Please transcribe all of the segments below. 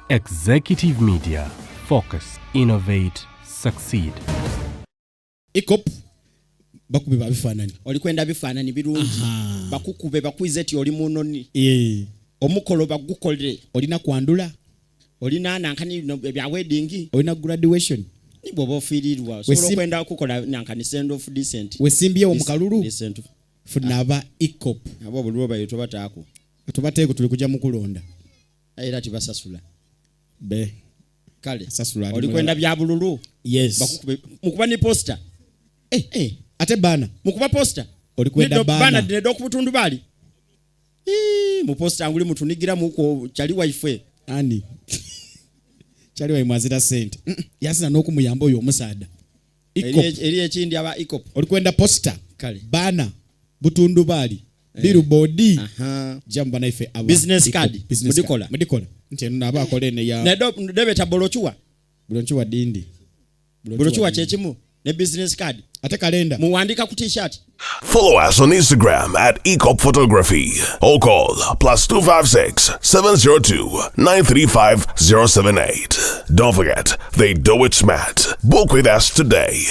Executive Media. Focus, innovate, succeed. Ikop bakube babifanani. Olikwenda bifanani birungi. Bakukube bakwize ti oli munoni. Omukolo bagukolere. Olina kwandula. Olina nankani bya wedding. Olina graduation. Ni bobo firirwa. So kwenda kukola nankani send off decent. Wesimbye omukalulu. Decent. Funaba ikop. Abo bulwo bayito batako. Tubateeko tuli kujja mukulonda. Era tibasasula. Be. Kale. Sasula. Olikwenda bya bululu. Yes. Bakukube mukuba ni poster. Ate bana. Mukuba poster. Olikwenda bana. Bana do kubutundu bali. Mu poster anguli mutunigira muko chali wife. Ani. Chali wa imwazira sente. Yasina n'okumuyamba oyo omusaada. Ikop. Eri ekindi aba ikop. Olikwenda poster. Kale. Bana. Butundu bali. Billboard. Jamba na ife aba. Business card. Mudikola. Nti naba akolene ya. Na debeta bolochuwa. Bolochuwa dindi. Bolochuwa chechimu. Ne business card. Ate kalenda. Muwandika ku t-shirt. Follow us on Instagram at ECOP Photography or call +256 702 935 078. Don't forget, they do it smart. Book with us today.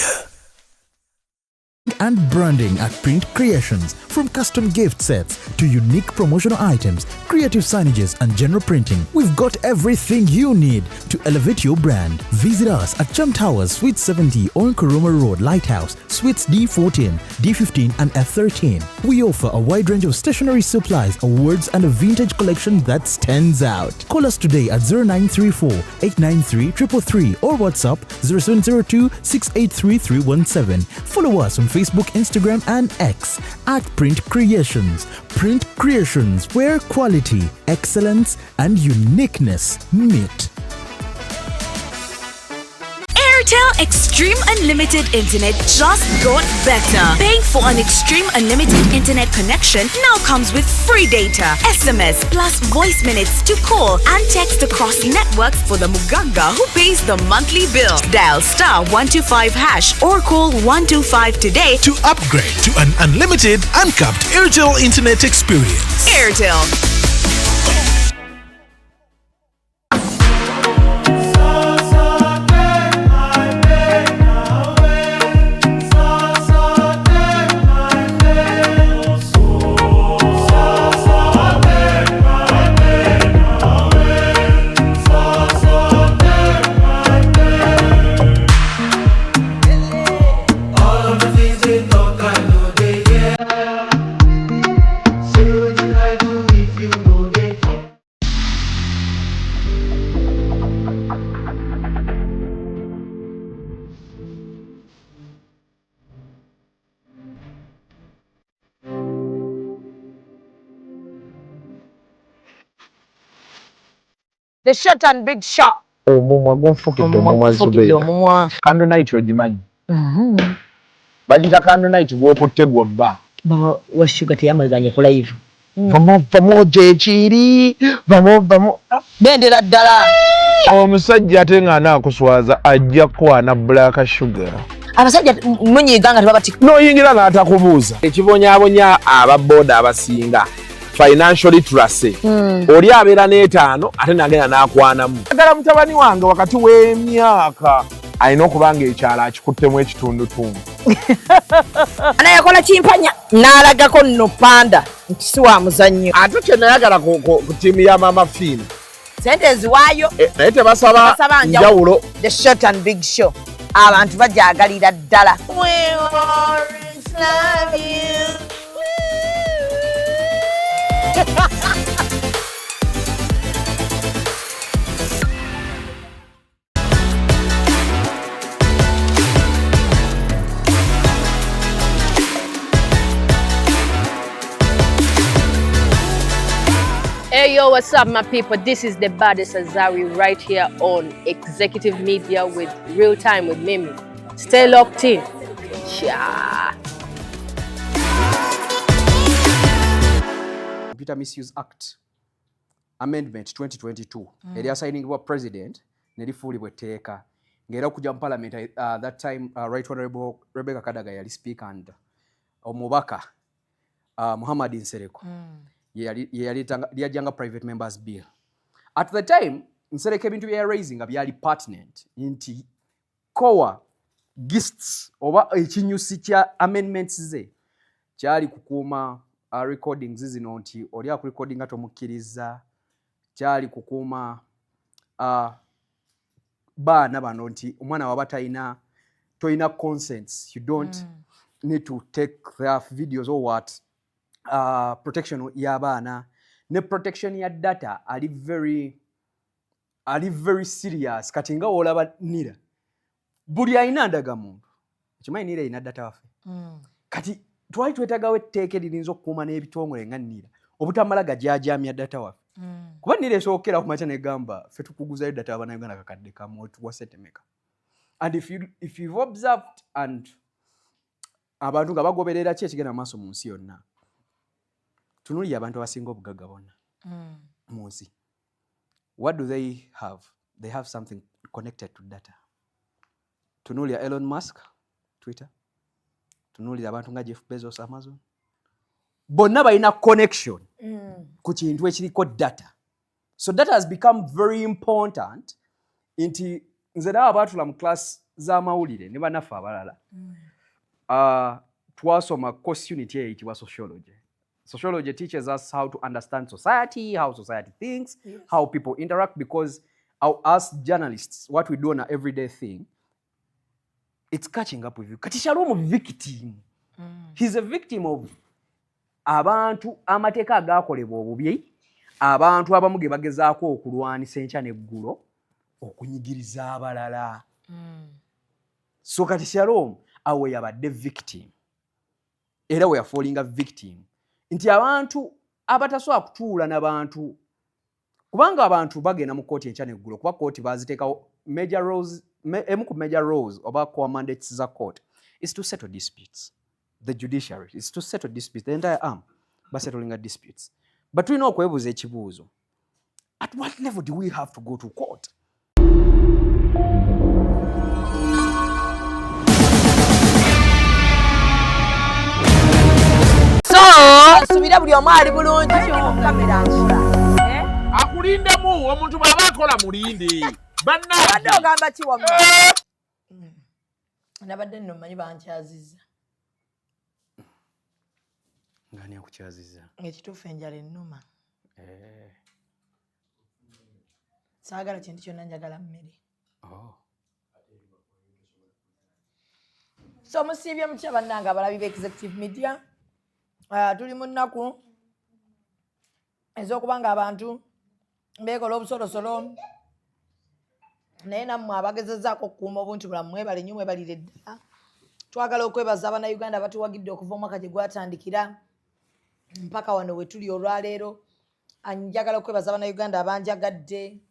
And branding at Print Creations. From custom gift sets to unique promotional items, creative signages and general printing, we've got everything you need to elevate your brand. Visit us at Chum Towers, Suite 70 on Kuruma Road, Lighthouse, Suites D14, D15 and F13. We offer a wide range of stationery supplies, awards and a vintage collection that stands out. Call us today at 0934 893 333 or WhatsApp 0702 683 317. Follow us on Facebook, Instagram and X at Print Creations. Print Creations, where quality, excellence and uniqueness meet. Airtel Extreme Unlimited Internet just got better. Paying for an Extreme Unlimited Internet connection now comes with free data, SMS plus voice minutes to call and text across networks for the Muganga who pays the monthly bill. Dial *125# or call 125 today to upgrade to an unlimited, uncapped Airtel Internet experience. Airtel. The short and big shot. Omumwa gonfukidde omumwa zubeera. Candle night ogimanyi. Bagita candle night bw'okutte gw'obba. Wa sugar teyamazanye ku live. Vamo gyekiri. Vamo. Bendera ddala. Omusajja ate nga anaakuswaza ajja kwana black sugar. Abasajja munyiga nga tebabati. N'oyingira n'atakubuuza. Ekibonyaabonya ababooda abasinga. Financial literacy. Oli abeera n'etaano ate nagenda n'akwanamu. Agala mutabani wange wakati w'emyaka alina okuba ng'ekyalo akikuttemu ekitundutundu. Anayakola kimpanya n'alagako nno panda nti si wa muzannyo. Ate kye nayagala ku ttiimu ya Mama Fina. Sente eziwaayo. Naye tebasaba njawulo. The short and big show. Abantu bajaagalira ddala. We always love you. Hey yo, what's up my people? This is the baddest Azari right here on Executive Media with RealTime with Mimi. Stay locked in. Yeah. Computer Misuse Act Amendment 2022 eri assigningibwa president nerifuulibwa etteeka ng'era okujja mu parliament that time Right Honorable Rebecca Kadaga yali speaker and omubaka Muhammad Nsereko yajanga private members bill. At the time nsereka ebintu bya raising byali pertinent nti core gifts oba ekinyusi kya amendments ze kyali kukuuma recordings zino nti oli akurecordinga tomukkiriza, kyali kukuuma baana bano nti omwana waba toyina consents, you don't need to take their videos or what. Protection y'abaana ne protection ya data ali very serious. Kati nga olaba nira buli ayina ndagamuntu kimanyi nira ina data waffe kati twali twetagawo etteeka eririnza okukuuma n'ebitongole nga nira obutamala gajajamya data waffe kuba nira esookera ku makya negamba ffe tukuguzayo data abanauganda kakadde kamu tuwa settemeka. And if you've observed and abantu nga bagoberera ki ekigenda maaso mu nsi yonna, tunuulira abantu abasinga obugagga bonna mu nsi, what do they have? They have something connected to data. Tunuulira Elon Musk, Twitter. Tunuulira abantu nga Jeff Bezos, Amazon. Bonna balina connection ku kintu ekiriko data. So data has become very important nti nze nawe abaatula mu class z'amawulire ne bannaffe abalala twasoma course unit eyitibwa sociology. Sociology teaches us how to understand society, how society thinks, how people interact, because as journalists, what we do on an everyday thing, it's catching up with you. Kati Shalom victim. He's a victim of abantu amateeka agaakolebwa obubi, abantu abamu ge bagezaako okulwanisa enkya n'eggulo okunyigiriza abalala. So kati Shalom awe yabadde victim. Era we are falling a victim. Nti abantu abatasobola kutuula n'abantu kubanga abantu bagenda mu kooti enkya n'eggulo kuba kooti baziteekawo major roles, emu ku major roles oba core mandates za court is to settle disputes. The judiciary is to settle disputes. The entire arm settling disputes. But tulina okwebuuza ekibuuzo. At what level do we have to go to court? Subira buli omu ali bulungi kamera nkira. Akulindemu omuntu bw'aba akola mulinde. Badde ogamba ki wamma? Nabadde nno mmanyi bankyazizza. Ngani akukyazizza? Ekituufu enjala ennuma. Saagala kintu kyonna njagala mmere. So musiibye mutya bannange abalabi b'Executive Media. Tuli mu nnaku ez'okuba nga abantu beekola obusolosolo naye nammwe abagezezzaako okukuuma obuntubulamu mwebale nnyo mwebalire ddala. Twagala okwebaza Abannayuganda batuwagidde okuva omwaka gye gwatandikira mpaka wano we tuli olwaleero. Njagala okwebaza Abannayuganda abanjagadde,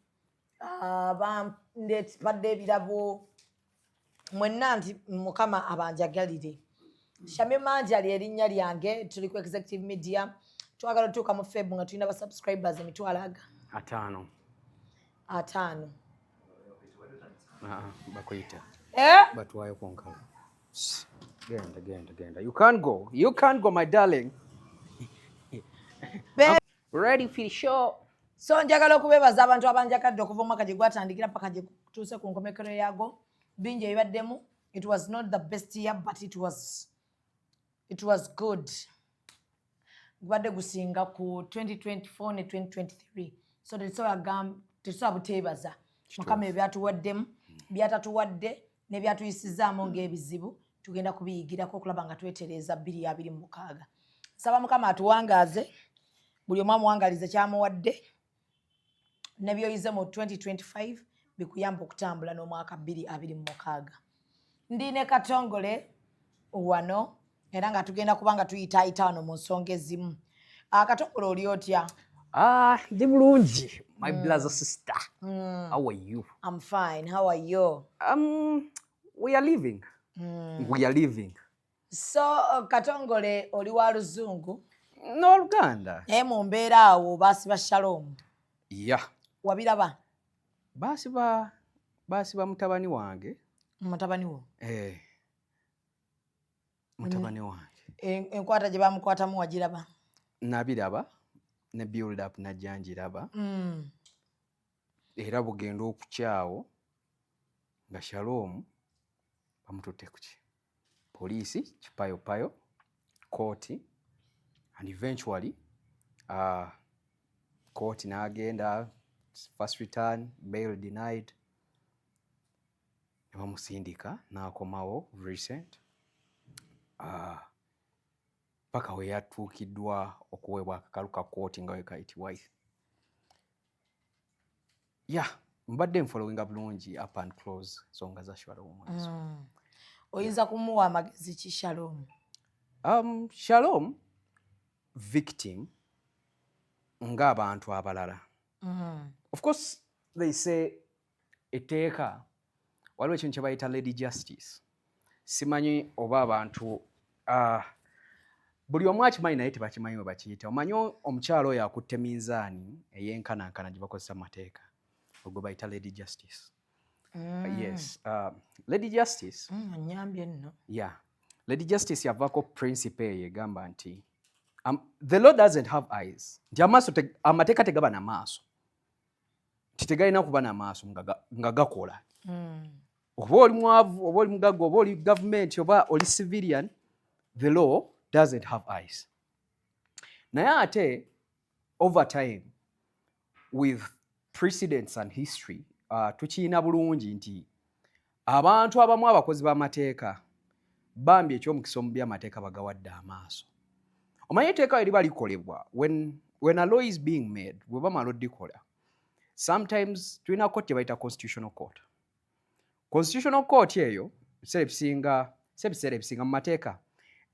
abandeetpadde ebirabo, mwenna nti Mukama abanjagalire. Shamim Manjali erinnya lyange, tuli ku Executive Media. Twagala otuuka mu Feb nga tulina basubscribers emitwalo aga 5. Bakuyita. Batwayo konkala. Genda. You can't go, my darling. Ready for the show. So njagala okubeebaza abantu abanjakadde okuva omwaka gye gwatandikira paka gye tuuse ku nkomekero yaago. Bingi ebibaddemu. It was not the best year, but it was good. Gubadde gusinga ku 2024 ne 2023. So tetusobola buteebaza Mukama ebyatuwaddemu, byatatuwadde ne byatuyisizaamu ng'ebizibu tugenda kubiyigirako okulaba nga twetereeza 2026. Nsaba Mukama atuwangaaze, buli omu amuwangalize kyamuwadde ne by'oyize mu 2025 bikuyamba okutambula n'omwaka 2026. Ndi ne Katongole wano era nga tugenda kubanga tuyita wano mu nsonga ezimu. Katongole oli otya? Ndi bulungi, my brother sister. How are you? I'm fine. How are you? We are living. We are living. So Katongole oli wa Luzungu? No, Luganda. Mu mbeera awo baasiba Shalom. Yeah. Wabiraba? Baasiba mutabani wange. Mutabani wo? Mutabani wange. Enkwata gye bamukwatamu wagiraba? Nabiraba ne build up najjanjiraba. era bugenda okukyawo nga Shalom bamututte ku ki poliisi kipayopayo kooti and eventually court n'agenda first return bail denied ne bamusindika n'akomawo recent paka we yatuukiddwa okuweebwa akakalu ka kooti nga we kayitibwa mbadde nfollowinga bulungi up and close ensonga za Shalom. Oyinza kumuwa amagezi ki Shalom? Shalom victim ng'abantu abalala. Of course they say ETEEKA waliwo ekintu kye bayita lady justice. Simanyi oba abantu buli omu akimanyi naye tebakimanyi we bakiyita. Omanyi omukyalo oyo akutte minzaani ey'enkanankana gye bakozesa mu mateeka ogwo bayita lady justice. Yes, lady justice anyambye nno. Lady justice yavaako principle eyo egamba nti the law doesn't have eyes, nti amateeka tegaba na maaso, nti tegalina kuba na maaso nga gakola. Oba oli mwavu oba oli mugagga oba oli government oba oli civilian, the law doesn't have eyes. Naye ate over time with precedents and history tukiina bulungi nti abantu abamu abakozi b'amateeka bambi ekyomukisa omu by'amateeka bagawadde amaaso. Omanyi etteeka eriba likolebwa when a law is being made, bwe bamala oddikola, sometimes tulina court bayita constitutional court. Constitutional court eyo ebiseera ebisinga mu mateeka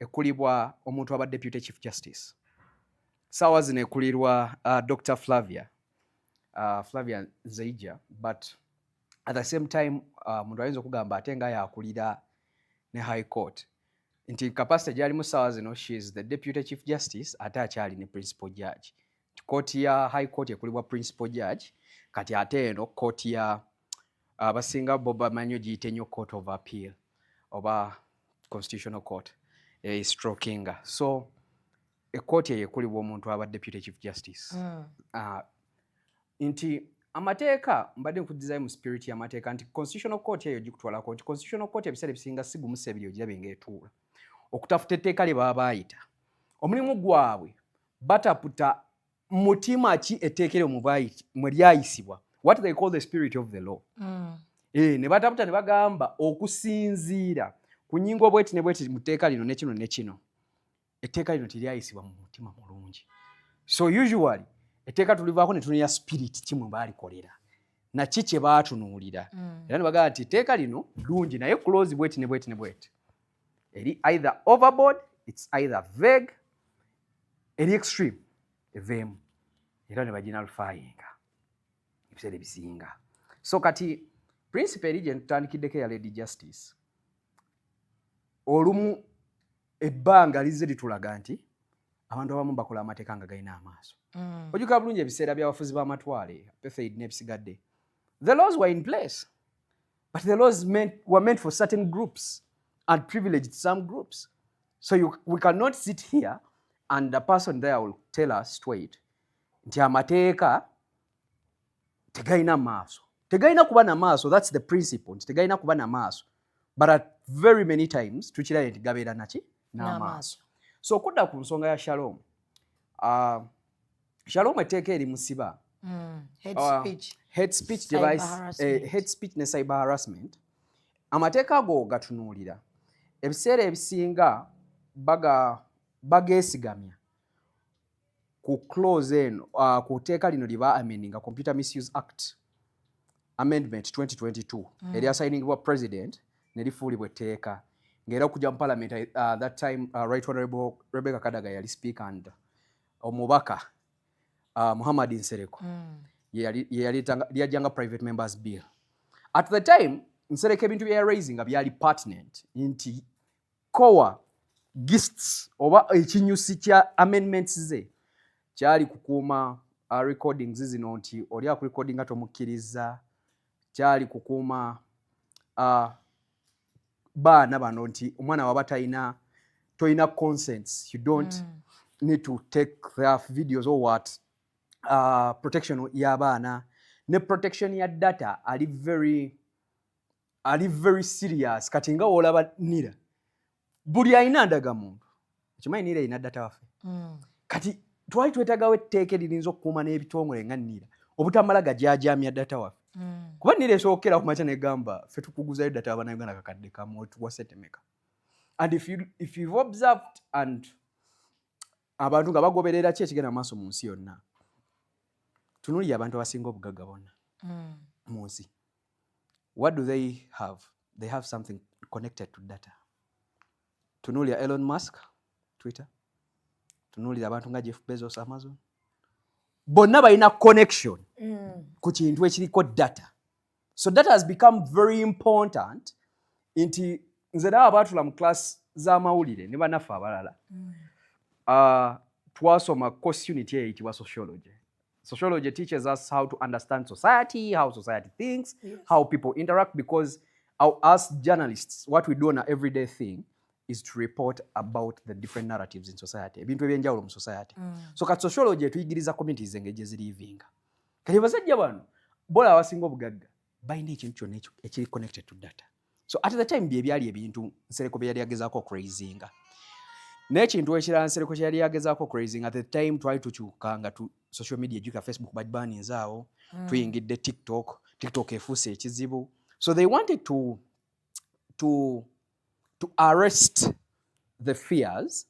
ekulibwa omuntu aba deputy chief justice. Saawa zino ekulirwa Dr. Flavia Zaija, but at the same time omuntu ayinza okugamba ate nga yakulira ne high court nti capacity gyalimu saawa zino she is the deputy chief justice ate akyali ne principal judge. Court ya high court ekulibwa principal judge, kati ate eno court ya abasinga bo bamanyi giyite nnyo court of appeal oba constitutional court strokinga. So ekkooti eyo ekulibwa omuntu aba deputy chief justice. Nti amateeka mbadde nkuddizayo mu spirit y'amateeka nti constitutional court eyo gikutwalako nti constitutional court ebiseera ebisinga si gumu sebiri ogirabe ng'etuula okutafuta etteeka lye baba baayita. Omulimu gwabwe bataputa mutima ki etteeka eryo mwe lyayisibwa, what they call the spirit of the law. Ne bataputa ne bagamba okusinziira ku nnyingo bweti ne bweti mu tteeka lino ne kino ne kino, etteeka lino teryayisibwa mu mutima mulungi. So usually etteeka tulivaako ne tunenya spirit kimwe baalikolera na ki kye baatunuulira. Era ne bagamba nti etteeka lino ddungi naye clause bweti ne bweti ne bweti eri either overboard, it's either vague, eri extreme eveemu, era ne baginalifyinga ebiseera ebisinga. So kati principle eri gye tutandikiddeko eya lady justice, olumu ebbanga lizze litulaga nti abantu abamu bakola amateeka nga galina amaaso. Ojjukira bulungi ebiseera by'abafuzi b'amatwale Pefeid n'ebisigadde, the laws were in place but the laws were meant for certain groups and privileged some groups. So we cannot sit here and the person there will tell us straight nti amateeka tegalina maaso. Tegalina kuba na maaso, that's the principle, nti tegalina kuba na maaso, but at very many times tukiraye nti gabeera naki n'amaaso. So okudda ku nsonga ya Shalom, Shalom etteeka eri musiba hate speech device, hate speech ne cyber harassment. Amateeka ago gatunuulira ebiseera ebisinga bageesigamya ku clause eno ku tteeka lino liba amendinga Computer Misuse Act Amendment 2022 eryasayiningibwa President ne lifuulibwa etteeka ng'era okujja mu Parliament that time Right Honorable Rebecca Kadaga yali speaker and omubaka Muhammad Nsereko yajjanga private members bill. At the time Nsereko ebintu bya raising byali pertinent nti kowa gists oba ekinyusi kya amendments ze kyali kukuuma recordings zino nti oli akurecordinga tomukkiriza, kyali kukuuma baana bano nti omwana waba toyina consents, you don't need to take their videos or what, protection y'abaana ne protection ya data ali very serious kati nga olaba nira buli alina ndagamuntu kimanyi nira ina data waffe kati twali twetagawo etteeka eririnza okukuuma n'ebitongole nga nira obutamala gajajamya data waffe kuba nira esookera ku makya negamba ffe tukuguzayo data abanayuganda kakadde kamu tuwasetemeka. And if you've observed and abantu nga bagoberera ki ekigenda maaso mu nsi yonna tunuulira abantu abasinga obugagga bonna mu nsi what do they have? They have something connected to data. Tunuulira Elon Musk Twitter, tunuulira abantu nga Jeff Bezos Amazon, bonna balina connection ku kintu ekiriko data. So data has become very important nti nze nawe abaatula mu class z'amawulire ne bannaffe abalala twasoma course unit eyitibwa sociology. Sociology teaches us how to understand society, how society thinks, how people interact, because as journalists, what we do on an everyday thing is to report about the different narratives in society. Ebintu ebyenjawulo mu society. So kati sociology tuyigiriza communities engeri ziri livinga. Kati basajja bano bola abasinga obugagga balina ekintu kyonna ekiri connected to data. So at the time byali ebintu Nsereko bye yali yagezaako okurazinga. N'ekintu ekirala Nsereko kye yali yagezaako okurazinga at the time twali tukyukanga tu social media ejjuka Facebook bagibaninzaawo tuyingidde TikTok efuuse ekizibu. So they wanted to arrest the fears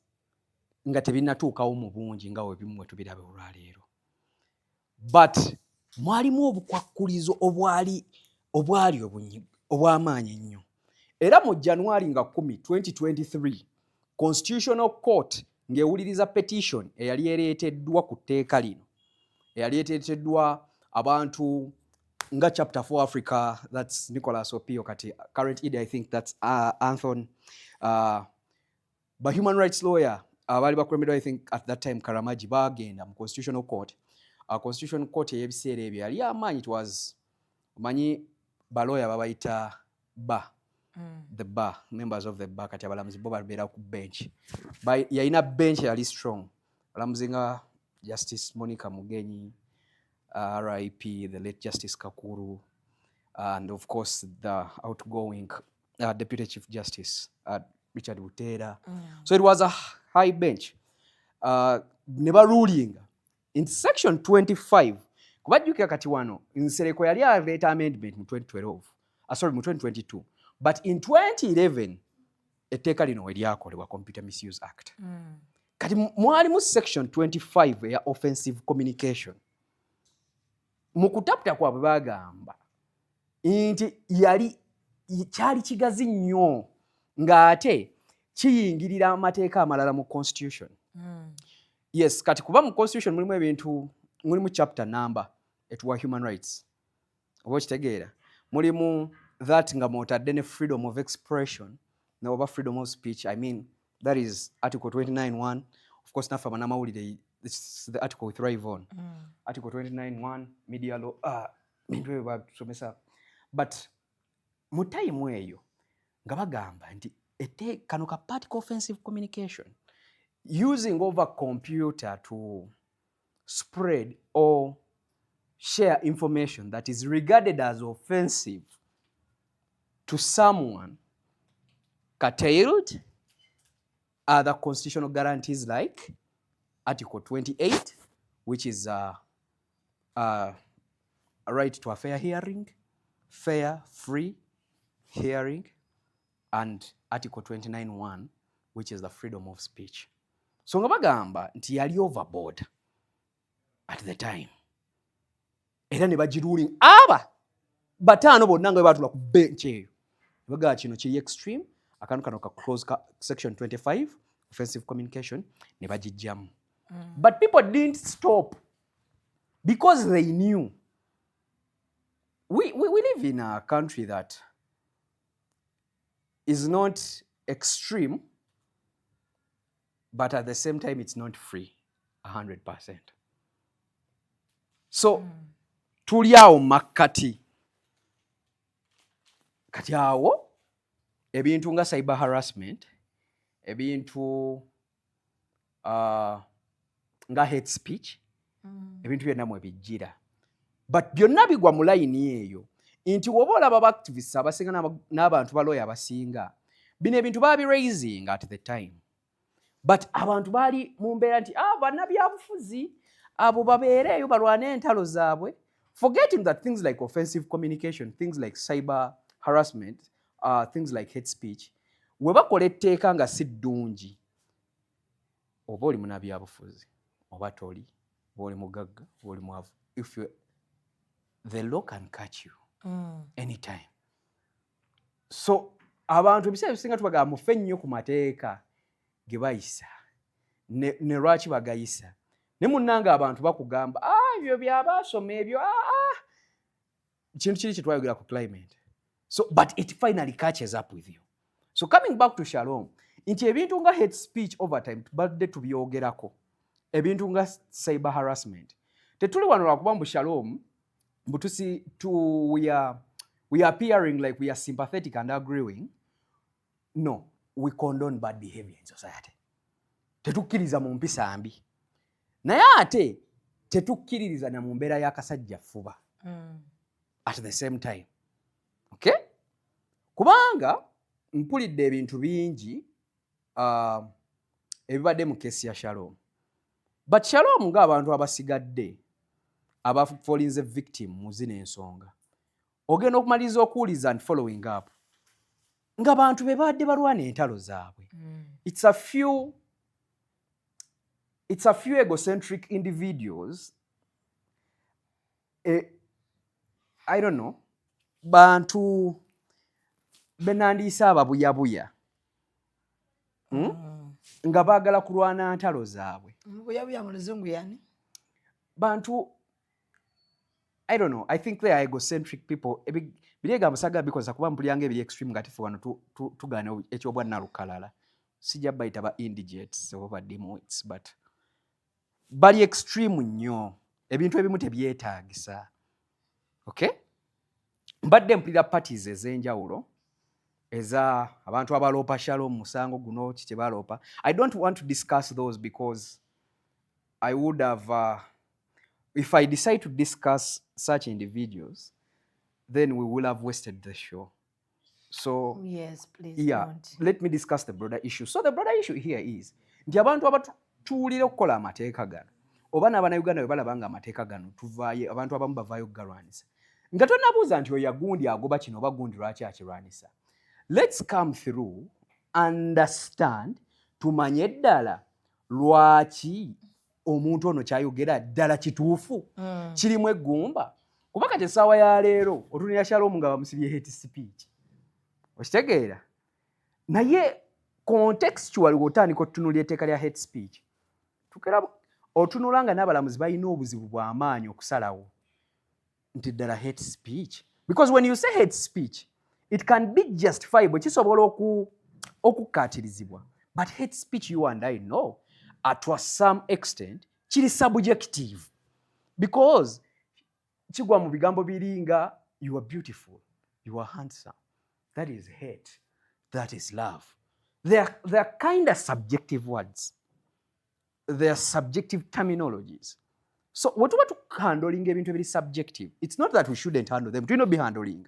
nga tebinnatuukawo mu bungi nga webimu bwe tubirabe olwaleero. But mwalimu obukwakkulizo obwali obw'amaanyi ennyo. Era mu January nga 10, 2023, Constitutional Court ng'ewuliriza petition eyali ereeteddwa ku tteeka lino. Eyali ereeteddwa abantu nga Chapter 4 Africa, that's Nicholas Opio kati, current ED I think that's Anthony, but human rights lawyer, bali bakulembeddwa I think at that time Karamaji bagenda mu Constitutional Court. Constitutional Court eyebiseera ebyo yali amaanyi, it was manyi baloya babayita the bar, members of the bar kati abalamuzi bo babeera ku bench. Yalina bench yali strong. Abalamuzi nga Justice Monica Mugenyi, RIP, the late Justice Kakuru, and of course the outgoing Deputy Chief Justice Richard Butera. So it was a high bench. Never ruling in section 25. Kubajjukira kati wano Nsereko yali aleta amendment mu 2012. Sorry, mu 2022. But in 2011 etteeka lino we lyakolebwa Computer Misuse Act. Kati mwalimu section 25 ya offensive communication. Mu kutapta kwabwe bagamba nti kyali kigazi nnyo ng'ate kiyingirira amateeka amalala mu constitution. Yes, kati kuba mu constitution mulimu ebintu, mulimu chapter number etuwa human rights. Oba okitegeera. Mulimu that nga mwotadde ne freedom of expression na oba freedom of speech. I mean, that is Article 29.1. Of course, naffe abanamawulire, it's the article we thrive on. Article 29.1, media law, but mu time eyo nga bagamba nti kano ka particle offensive communication, using over computer to spread or share information that is regarded as offensive to someone curtailed other constitutional guarantees like Article 28, which is a right to a fair hearing, fair, free hearing, and Article 29.1, which is the freedom of speech. So nga bagamba nti yali overboard at the time. Era ne bagiruling bataano bonna nga batula ku bench eyo. Baga kino kiri extreme, akantu kano ka close section 25 offensive communication ne bagijjamu. But people didn't stop because they knew. We live in a country that is not extreme, but at the same time it's not free 100%. So tuli awo makkati. Kati awo ebintu nga cyber harassment, ebintu nga hate speech, ebintu byonna mwe bijjira. but byonna bigwa mu layini eyo nti woba olaba abactivists abasinga n'abantu balooya abasinga bino ebintu baabiraising at the time, but abantu baali mu mbeera nti bannabyabufuzi abo babeereeyo balwane entalo zaabwe, forgetting that things like offensive communication, things like cyber harassment, things like hate speech, we bakola etteeka nga si ddungi, oba oli munnabyabufuzi oba toli, oba oli mugagga oba oli mwavu, if the law can catch you anytime. So abantu ebiseera ebisinga tubagamba mufe nnyo ku mateeka ge bayisa ne lwaki bagayisa, ne munnanga abantu bakugamba ebyo byabasoma ebyo kintu kiri kye twayogera ku climate. So but it finally catches up with you. So coming back to Shalom, nti ebintu nga hate speech over time tubadde tubyogerako, ebintu nga cyber harassment tetuli wano lwakuba mbu Shalom mbutusi we are appearing like we are sympathetic and agreeing. No, we condone bad behavior in society. Tetukkiriza mu mpisa mbi, naye ate tetukkiririza na mu mbeera y'akasajja fuba at the same time. Okay? Kubanga mpulidde ebintu bingi ebibadde mu kesi ya Shalom, but Shalom ng'abantu abasigadde abafolinze victim mu zino ensonga, ogenda okumaliriza okuwuliza and following up nga bantu be badde balwana entalo zaabwe. It's a few egocentric individuals, I don't know, bantu benandiisa ababuyabuya nga baagala kulwana ntalo zaabwe. Buyabuya mu Luzungu yani? Bantu, I don't know, I think they are egocentric people. Bilega musaga because kuba mpulyange ebiri extreme ngati fe wano tugana ekyobwanna lukalala. Sijja bayita ba indigetes oba demoids, but bali extreme nnyo, ebintu ebimu tebyetaagisa. Okay? Mbadde mpulira parties ez'enjawulo eza abantu abaloopa Shalom musango guno kye baloopa. I don't want to discuss those because I would have if I decide to discuss such individuals, then we will have wasted the show. So yes, please don't. Let me discuss the broader issue. So the broader issue here is nti abantu abatuulira okukola amateeka gano oba n'Abannayuganda bwe balaba nga amateeka gano tuvaayo, abantu abamu bavaayo okugalwanisa nga tonnabuuza nti oyo yagundi agoba kino oba gundi lwaki akirwanisa. Let's come through, understand, tumanye ddala lwaki omuntu ono kyayogera ddala kituufu kirimu eggumba. Kuba kati essaawa ya leero otunira Shalom nga bamusibye hate speech, okitegeera, naye contextual wotandika otutunulira etteeka lya hate speech tukera otunula nga n'abalamuzi balina obuzibu bw'amaanyi okusalawo nti ddala hate speech, because when you say hate speech it can be justifiable, kisobola okukkaatirizibwa, but hate speech you and I know to some extent kiri subjective, because kigwa mu bigambo biringa you are beautiful, you are handsome, that is hate, that is love. They are kind of subjective words, they are subjective terminologies. So watuba tuhandling ebintu ebiri subjective, it's not that we shouldn't handle them, tulina obihandling,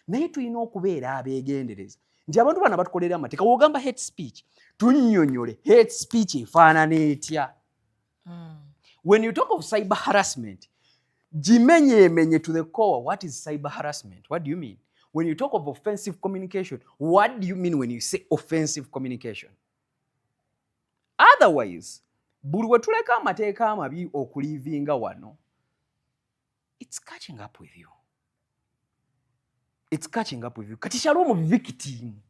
naye tulina okubeera abeegendereza nti abantu bana batukolera amateeka. Wogamba hate speech, tunnyonnyole hate speech efaanana etya. When you talk of cyber harassment, jimenye to the core. What is cyber harassment? What do you mean? When you talk of offensive communication, what do you mean when you say offensive communication? Otherwise, buli we tuleka amateeka amabi okulivinga wano, it's catching up with you. It's catching up with you. Kati Shalom victim.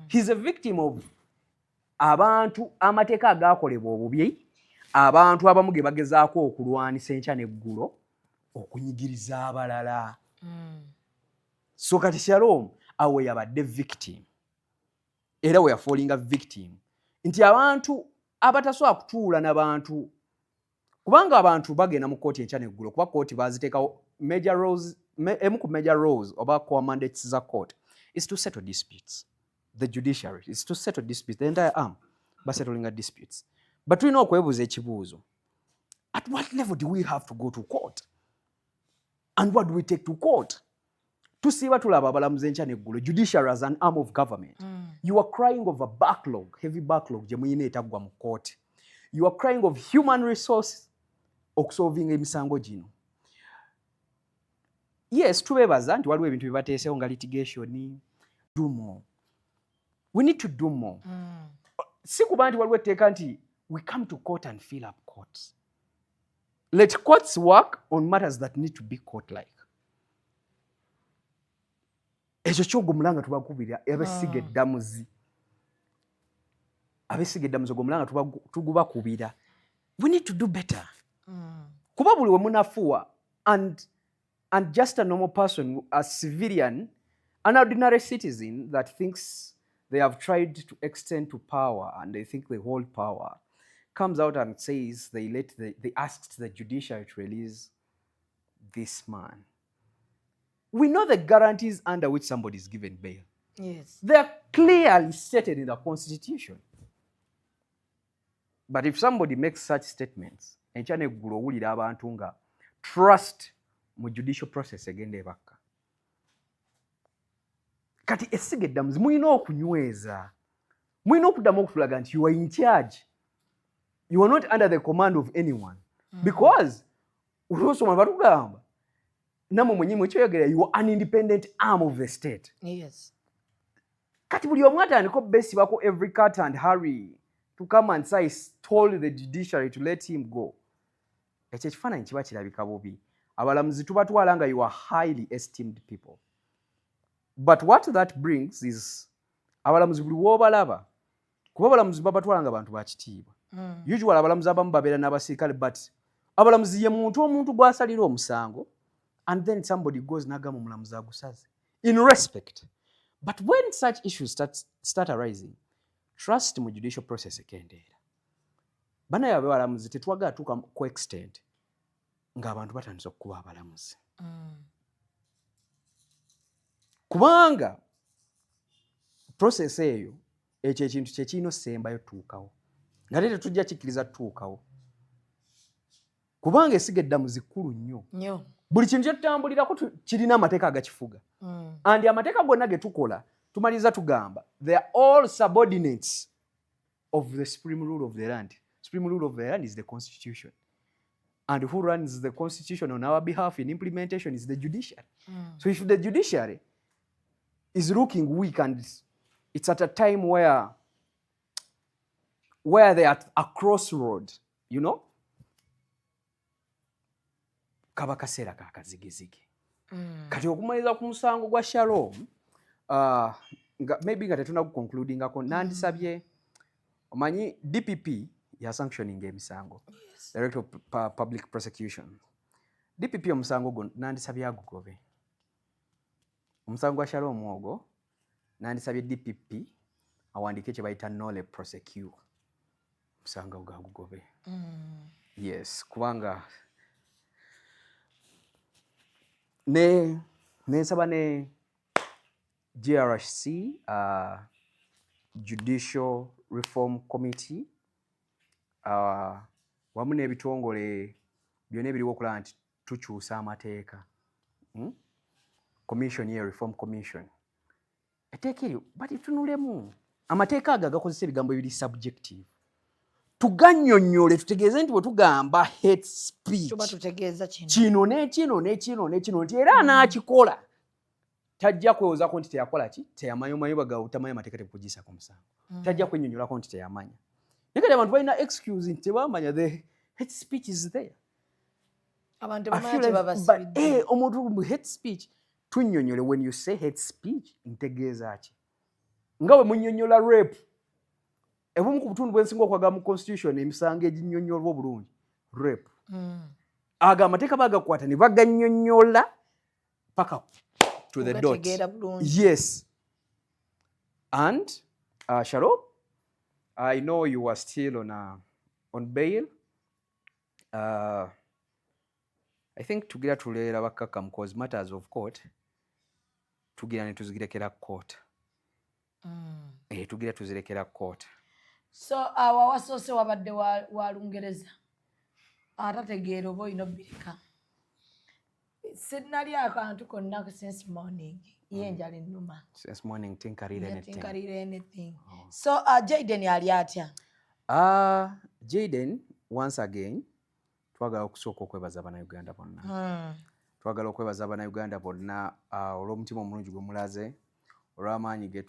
He's a victim of abantu amateeka agaakolebwa obubi, abantu abamu ge bagezaako okulwanisa enkya n'eggulo okunyigiriza abalala. So kati Shalom awe yabadde victim, era we falling a victim nti abantu abatasobola kutuula n'abantu, kubanga abantu bagenda mu kooti enkya n'eggulo kuba kooti baziteekawo major roles, emu ku major roles oba core mandates za court is to settle disputes. The judiciary is to settle disputes, the entire arm settling disputes. But we know okwebuuza ekibuuzo, at what level do we have to go to court? And what do we take to court? Tusiba tulaba abalamuzi enkya n'eggulo, judiciary as an arm of government. You are crying of a backlog, heavy backlog gye muyina etaggwa mu court. You are crying of human resources okusolving emisango gino. Yes, tubebaza nti waliwo ebintu bibateesewo nga litigation. Do more. We need to do more. Si kuba nti waliwo etteeka nti we come to court and fill up courts. Let courts work on matters that need to be court-like. Ekyo ky'ogumulanga tubakubira abesiga eddamuzi. Abesiga eddamuzi ogumulanga tugubakubira. We need to do better. Kuba buli we munafuwa and just a normal person, a civilian, an ordinary citizen that thinks they have tried to extend to power and they think they hold power, comes out and says they asked the judiciary to release this man. We know the guarantees under which somebody is given bail. Yes. They are clearly stated in the Constitution. But if somebody makes such statements, enchane ggulo owulira abantu nga trust mu judicial process egenda ebakka. Kati essiga eddamuzi muyina okunyweza. Muyina okuddamu okutulaga nti you are in charge. You are not under the command of anyone. Because ulosoma batugamba namwe mwenyewe ekyoyogera you are an independent arm of the state. Yes. Kati buli omu atandika obbesibako every cat and hurry to come and say told the judiciary to let him go. Ekyo ekifaananyi kiba kirabika bubi. Abalamuzi tubatwala nga you are highly esteemed people. But what that brings is abalamuzi buli w'obalaba kuba abalamuzi babatwala nga bantu bakitiibwa. Usually abalamuzi abamu babeera n'abasirikale but abalamuzi ye omuntu gw'asalira omusango and then somebody goes n'agamba omulamuzi agusaze in respect. But when such issues start arising, trust mu judicial process ekendeera. Banaye abalamuzi tetwagala tuuka ku extent ng'abantu batandise okukuba abalamuzi. Kubanga process eyo ekyo ekintu kyekirina osembayo tuukawo. Nga tetujja kikkiriza tutuukawo. Kubanga essiga eddamuzi kkulu nnyo. Buli kintu kyetutambulirako kirina amateeka agakifuga. And amateeka gonna ge tukola tumaliriza tugamba they are all subordinates of the supreme rule of the land. Supreme rule of the land is the constitution. And who runs the constitution on our behalf in implementation is the judiciary. So if the judiciary is looking weak and it's at a time where they are at a crossroad, you know, kaba kaseera ka kazigizigi. Kati okumaliriza ku musango gwa Shalom, maybe nga tetuna kuconcludingako nandisabye omanyi DPP ya sanctioning emisango. Director of Public Prosecution. DPP omusango gwo nandisabye agugobe. Omusango gwa Shalom ogwo nandisabye DPP awandike kye bayita nolle prosecute. Omusango gagugobe. Yes, kubanga nsaba ne GRC Judicial Reform Committee wamu n'ebitongole byonna ebiriwo okulaba nti tukyusa amateeka. Commission ye Reform Commission. Etteeka eryo balitunulemu. Amateeka ago agakozesa ebigambo ebiri subjective. Tugannyonnyole tutegeeze nti bwe tugamba hate speech. Tuba tutegeeza kino n'ekino nti era anaakikola tajja kwewozaako nti teyakola ki teyamanya omanyi gawe utamanya amateeka tekukugiisa ku musango. Tajja kwennyonnyolako nti teyamanya. Naye kati abantu balina excuse nti tebamanya the hate speech is there. Abantu bamanya tebabasibidde. Omuntu mu hate speech tunnyonnyole when you say hate speech ntegeeza ki. Nga bwe munnyonnyola rape. Ebumu ku butundu bw'ensinga okwaga mu constitution emisango eginnyonnyolwa obulungi rape. Aga amateeka bagakwata ne bagannyonnyola paka to the dot. Yes. And Shalom, I know you are still on bail. I think tugira tuleera bakakamu cause matters of court tugira ne tuzirekera court. Tugira tuzirekera court. So wasoose wabadde wa Lungereza atategeera oba olina Birika. Sinnali akantu konna since morning. Ye njali nnuma. Since morning tinkarira anything. Tinkarira anything. So Jaden yali atya? Jaden, once again, twagala okusooka okwebaza Bannayuganda bonna. Twagala okwebaza Bannayuganda bonna olw'omutima omulungi gwe mulaze, olw'amaanyi ge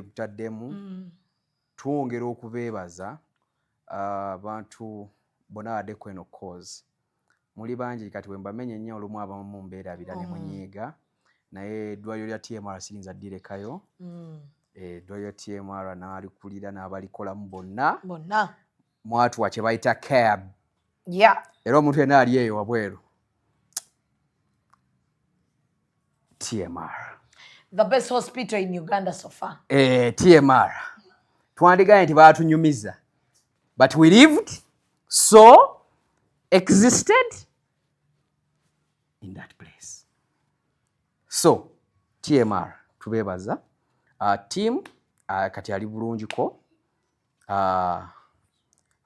mutaddemu. Twongera okubeebaza abantu bonna baddeko eno cause. Muli bangi kati bwe mbamenye ennyo olumu abamu mu mbeerabira ne munyiiga, naye eddwaliro lya TMR sirinza ddirekayo. Eddwaliro lya TMR n'alikulira n'abalikolamu bonna mwatuwa kye bayita cab. Era omuntu yenna ali eyo wabweru. TMR. The best hospital in Uganda so far. TMR. Twandigaye nti baatunyumiza. But we lived, so existed in that place. So, TMR, tubebaza. Team, kati ali bulungiko.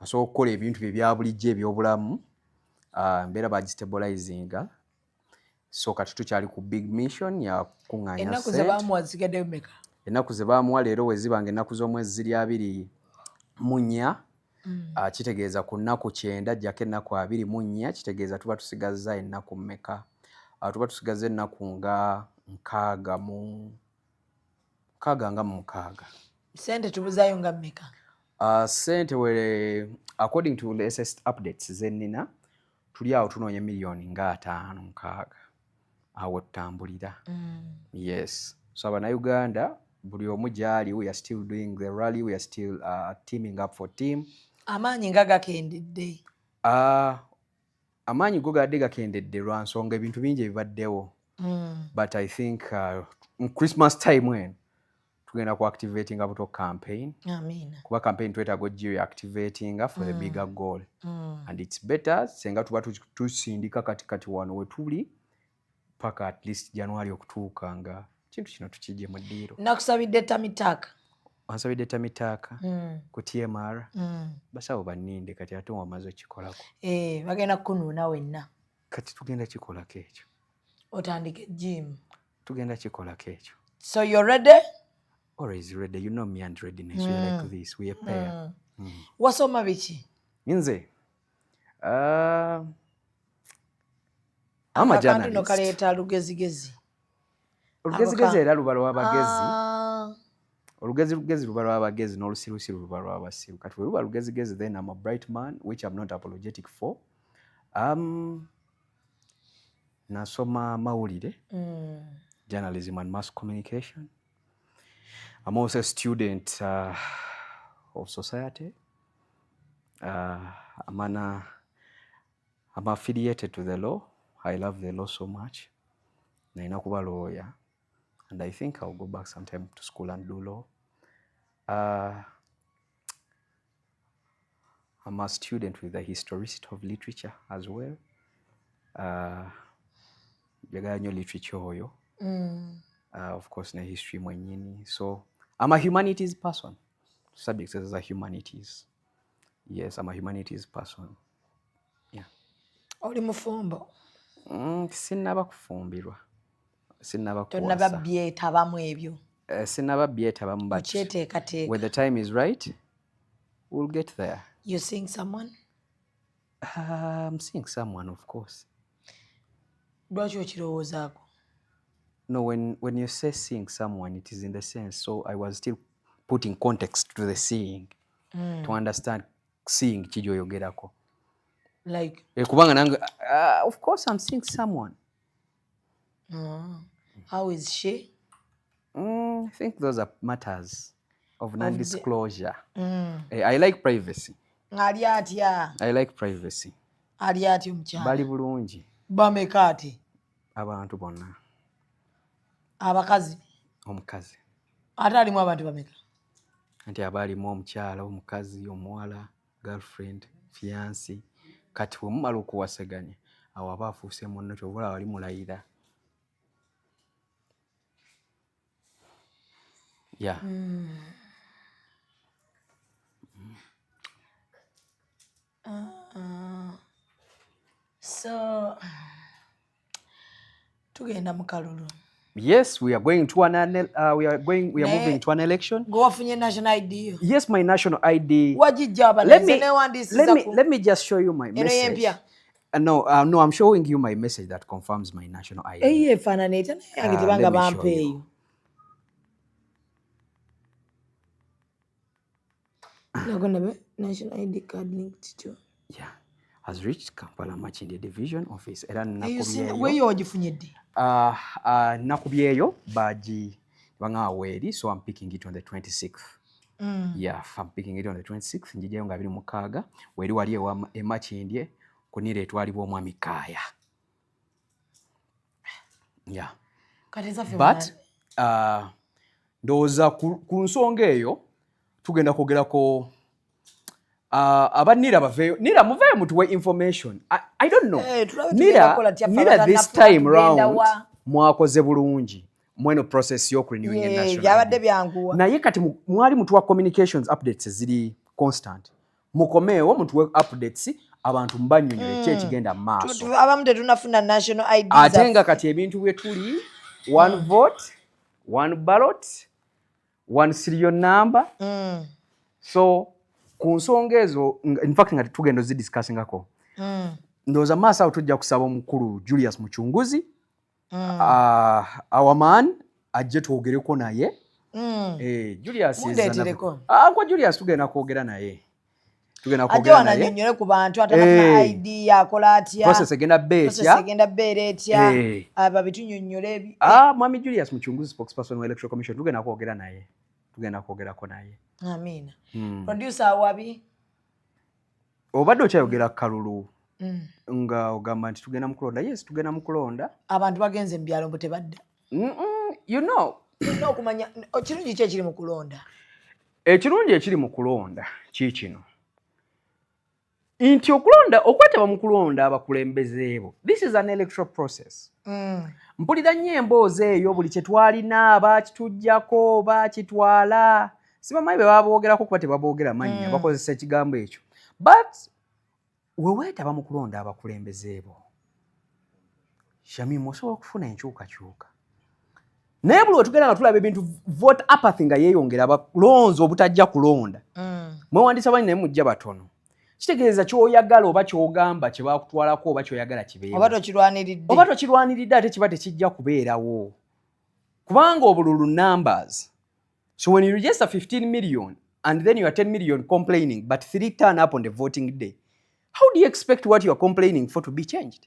Asobola okukola ebintu bye bya bulijjo eby'obulamu. Mbeera bagistabilizinga. So kati tukyali ku big mission ya kuŋŋaanya ennaku ze baamuwa zigaddeyo mmeka? Ennaku ze baamuwa leero we ziba ng'ennaku z'omwezi ziri 24. Kitegeeza ku nnaku 9 ajjako ennaku 24 kitegeeza tuba tusigazza ennaku mmeka? Tuba tusigazza ennaku nga 6 nga mu 6. Sente tubuzaayo nga mmeka? Sente were according to the latest updates ze nnina tuli awo tunoonya miliyoni nga 5-6 awo tutambulira. Yes. So Abannayuganda buli omu gyali, we are still doing the rally, we are still teaming up for team. Amaanyi nga gakendedde? Amaanyi go gadde gakendedde lwa nsonga ebintu bingi ebibaddewo. But I think Christmas time when tugenda ku activating buto campaign. Kuba campaign twetaaga oggiyo activating for the bigger goal. And it's better senga tuba tusindika kati wano we tuli paka at least January okutuuka nga kintu kino tukijje mu ddiiro. Nakusabidde tamitaaka. Wansabidde tamitaaka ku TMR. Basawo banninde kati ate wamaze okikolako. Bagenda kunuuna wenna. Kati tugenda kikolako ekyo. Otandike gym. Tugenda kikolako ekyo. So you're ready? Always ready. You know me and readiness. We are like this. We are pair. Wasoma biki? Nze. I'm a journalist. No kaleeta lugezigezi. Olugezigezi era luba lw'abagezi. Olugezigezi luba lw'abagezi n'olusirusiru luba lw'abasiru. Kati bwe luba lugezigezi then I'm a bright man, which I'm not apologetic for. Nasoma mawulire. Journalism and mass communication. I'm also a student of society. I'm affiliated to the law. I love the law so much. Naina kuba lawyer. And I think I'll go back sometime to school and do law. I'm a student with the historicity of literature as well. Njagala nnyo literature oyo. Of course, na history mwenyini. So, I'm a humanities person. Subjects as a humanities. Yes, I'm a humanities person. Yeah. Oli mufumbo? Sinnaba kufumbirwa. Sinnaba kuwasa. Tonnaba byetabamu ebyo? Sinnaba byetabamu, but when the time is right, we'll get there. You seeing someone? I'm seeing someone, of course. Lwaki okirowoozaako? No, when you say seeing someone, it is in the sense. So I was still putting context to the seeing to understand seeing kijoyogerako. Like? Kubanga nange, of course I'm seeing someone. How is she? I think those are matters of non-disclosure. I like privacy. Ali atya? I like privacy. Ali atya omukyala? Bali bulungi. Bameka ati? Abantu bonna. Abakazi? Omukazi. Ate alimu abantu bameka? Anti aba alimu omukyala, omukazi, omuwala, girlfriend, fiancé. Kati bwe mumala okuwasaganya awo aba afuuse munno ky'oba wali mulayira. Yeah. So tugenda mu kalulu. Yes, we are moving to an election. Go off in your national ID. Yes, my national ID. What did job? Let me just show you my message. No, I'm showing you my message that confirms my national ID. Let me show you. National ID card linked to. Yeah, has reached Kampala Machindi Division Office. Where you ogifunyedde? Nakubyeyo baji wangaweri, so I'm picking it on the 26th. Yeah, I'm picking it on the 26th. Njijeyo nga 26 weri wali Machindi kunire twalibwa omwami Kaaya. Yeah. But ndowooza ku nsonga eyo tugenda kwogerako abanira baveyo. Nira muveyo mutuwe information. I don't know. Nira this time round mwakoze bulungi mweno process yo renewing national. Naye kati mwali mutuwa communications updates ziri constant. Mukomeewo mutuwe updates abantu mbanyonyo ekigenda maaso. Abamu tetunafuna national ID. Atenga kati ebintu bwe tuli one vote, one ballot, one serial number. So ku nsonga ezo in fact nga tugenda zidiscussingako. Ndoza maaso awo tujja kusaba omukulu Julius Muchunguzi. Our man ajje twogereko naye. Julius kwa Julius tugenda kwogera naye. Ajja ku bantu atanafuna ID yakola atya. Process egenda beetya. Aba bitunyonnyole ebi. Mwami Julius Muchunguzi spokesperson wa Electoral Commission tugenda kwogera naye. Tugenda kwogerako naye. Amina. Producer wabi. Obadde okyayogera kalulu. Nga ogamba nti tugenda mukulonda. Yes, tugenda mukulonda. Abantu bagenze mu byalo mbo tebadda. You know. Okumanya kirungi ki ekiri mu kulonda? Ekirungi ekiri mu kulonda kiikino. Inti okulonda okwetaba mu kulonda abakulembezeebo. This is an electoral process. Mpulira nnyo emboozi eyo buli kye twalina baakitujjako baakitwala. Sibamanyi be baboogerako kuba tebaboogera mannya bakozesa ekigambo ekyo. But we weetaba mu kulonda abakulembezeebo. Shamimu osobola okufuna enkyukakyuka. Naye buli wetugenda nga tulaba ebintu vote apathy nga yeeyongera abalonzi obutajja kulonda. Mwewandisa banyi naye mujja batono. Kitegeeza ky'oyagala oba ky'ogamba kye baakutwalako oba ky'oyagala kibeera. Oba tokirwaniridde ate kiba tekijja kubeerawo. Kubanga obululu numbers. So when you register 15 million and then you are 10 million complaining but 3 turn up on the voting day, how do you expect what you are complaining for to be changed?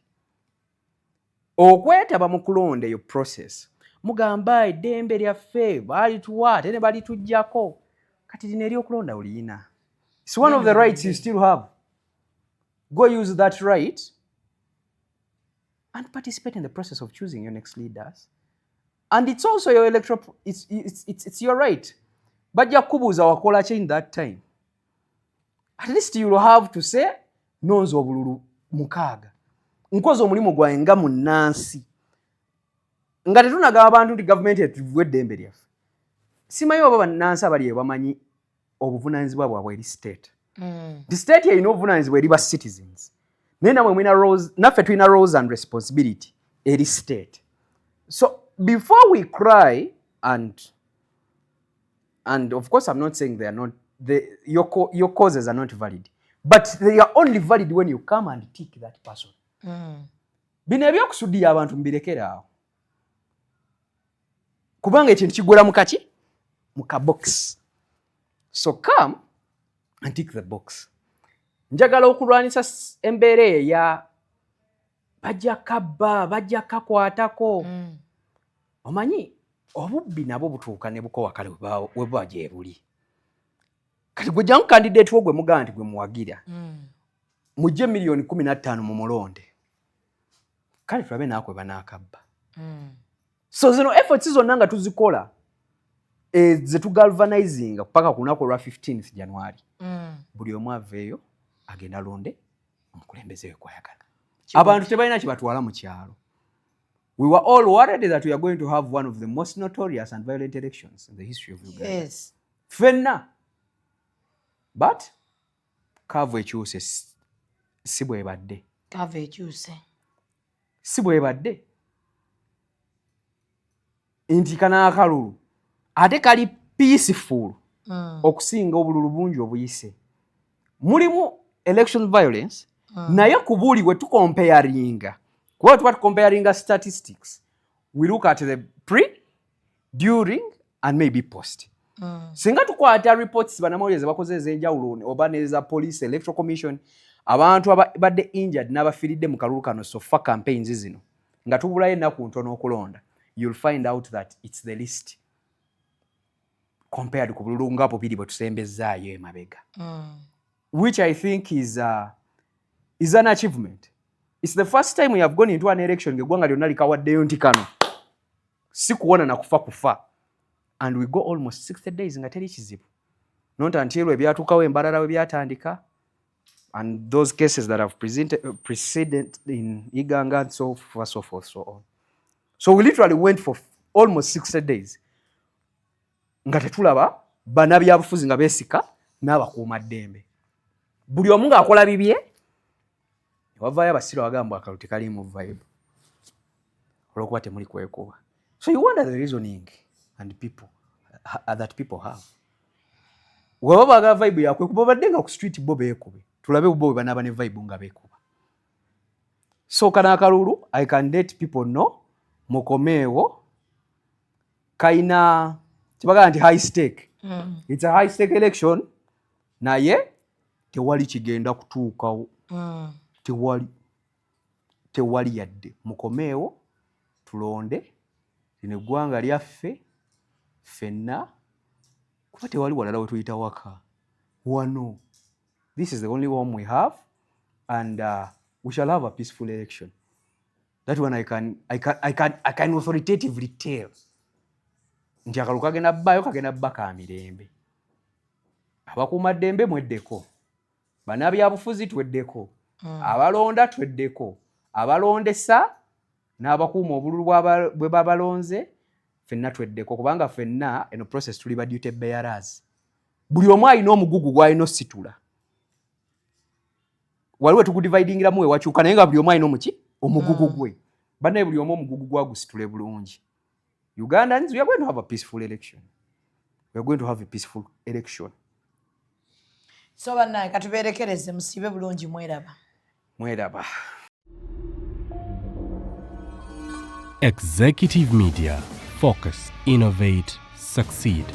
Okwetaba mu kulonda eyo process. Mugamba eddembe lyaffe balituwa ate ne balitujjako. Kati lino ery'okulonda oliyina. It's one of the rights you still have. Go use that right and participate in the process of choosing your next leaders. And it's also your electoral, it's your right. But Yakubuza wakola in that time. At least you will have to say, nonzo obululu mukaga. Nkozo omulimu gwange nga munnansi. Nga tetunagaba abantu nti government etuwadde embe lyaffe. Simanyi oba bannansi abali bamanyi obuvunaanyizibwa bwabwe eri state. The state erina obuvunaanyizibwa eri ba citizens. Naye namwe mwina roles, naffe tulina roles and responsibility eri state. So before we cry and of course I'm not saying they are not your causes are not valid, but they are only valid when you come and tick that person. Bino ebyokusudiya abantu mbirekera awo. Kubanga ekintu kigula mukaki muka box. So come and tick the box. Njagala okulwanisa embeera eya bajja kabba bajja kakwatako. Omanyi obubbi nabo butuuka ne bukowa kale we bwaje ebuli. Kati gwe jangu candidate wo gwe muganda gwe muwagira. Mujje milioni 15 mu mulonde. Kale tulabe naakwe banaakabba. So zino efforts zonna nga tuzikola ze tugalvanizing paka kunako lwa 15th January. Buli omu aveeyo agenda londe omukulembeze we kwayagala. Abantu tebalina kibatwala mu kyalo. We were all worried that we are going to have one of the most notorious and violent elections in the history of Uganda. Yes. Fenna. But kava ekyuse si bwe badde. Kava ekyuse. Si bwe badde. nti kana akalulu ate kali peaceful okusinga obululu bungi obuyise. Mulimu election violence naye kubuulibwe tukomparinga kuba tuba tukomparinga statistics, we look at the pre, during and maybe post. Singa tukwata reports banamawulire bakoze ez'enjawulo oba neza police, electoral commission, abantu abadde injured n'abafiiridde mu kalulu kano sofa campaigns zino nga tubulayo ennaku ntono okulonda, you'll find out that it's the least compared ku bululu nga bubiri bwe tusembezaayo emabega. Which I think is an achievement. It's the first time we have gone into an election ngegwanga lyonna likawaddeyo nti kano si kuwona na kufa and we go almost 60 days nga teri kizibu, not until ebyatuukawo embalala we byatandika and those cases that have preceded in Iganga and so forth, so on. So we literally went for almost 60 days nga tetulaba bannabyabufuzi nga beesika n'abakuuma ddembe, buli omu ng'akola bibye. Wavaayo abasiro bagamba akalulu tekaliimu vibe olw'okuba temuli kwekuba. So you wonder the reasoning and people that people have. Waba baga vibe yakwekuba badde nga ku street bo beekube, tulabe bo bwe banaaba ne vibe nga beekuba. So kana akalulu I can let people know mukomeewo kaina kibaga nti high stake. It's a high stake election naye tewali kigenda kutuukawo. Tewali yadde mukomeewo tulonde lino eggwanga lyaffe ffenna kuba tewali walala we tuyita waka wano. This is the only home we have and we shall have a peaceful election. That one I can authoritatively tell nti akalulu kagenda bbaayo kagenda bba ka mirembe. Abakuuma ddembe mweddeko, bannabyabufuzi tweddeko, abalonda tweddeko, abalondesa n'abakuuma obululu bwe babalonze ffenna tweddeko, kubanga ffenna eno process tuli ba duty bearers. Buli omu alina omugugu gw'alina ositula. Waliwo tugudividingiramu we wakyuka naye nga buli omu alina omugugu gwe. Bannaye buli omu omugugu gwagusitule bulungi. Ugandans, we are going to have a peaceful election. We are going to have a peaceful election. So bannaye katubeerekereze musiibe bulungi mweraba. Executive Media. Focus, innovate, succeed.